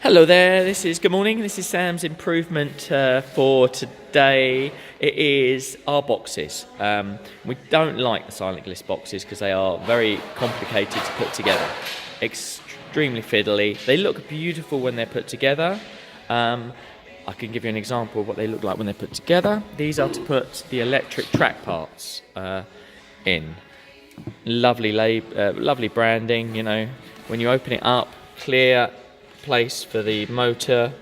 Hello there, good morning, this is Sam's improvement for today. It is our boxes. We don't like the Silent Gliss boxes because they are very complicated to put together. Extremely fiddly. They look beautiful when they're put together. I can give you an example of what they look like when they're put together. These are to put the electric track parts in. Lovely branding, you know. When you open it up, clear place for the motor,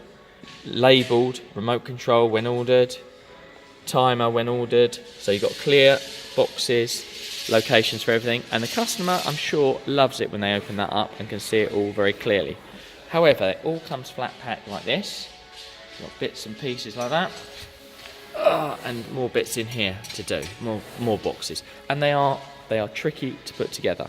labelled, remote control when ordered, timer when ordered, so you've got clear boxes, locations for everything, and the customer, I'm sure, loves it when they open that up and can see it all very clearly. However, it all comes flat packed like this. You've got bits and pieces like that, and more bits in here to do, more boxes, and they are tricky to put together.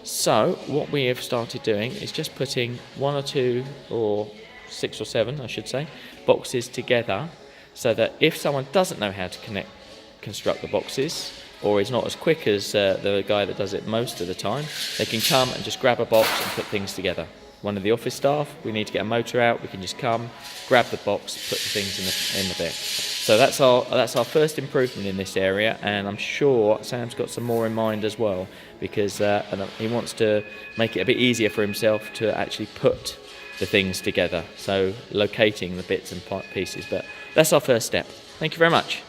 So what we have started doing is just putting 1 or 2 or 6 or 7, I should say, boxes together, so that if someone doesn't know how to construct the boxes, or is not as quick as the guy that does it most of the time, they can come and just grab a box and put things together. One of the office staff, we need to get a motor out, we can just come, grab the box, put the things in the bit. So that's our first improvement in this area, and I'm sure Sam's got some more in mind as well, because he wants to make it a bit easier for himself to actually put the things together, so locating the bits and pieces. But that's our first step. Thank you very much.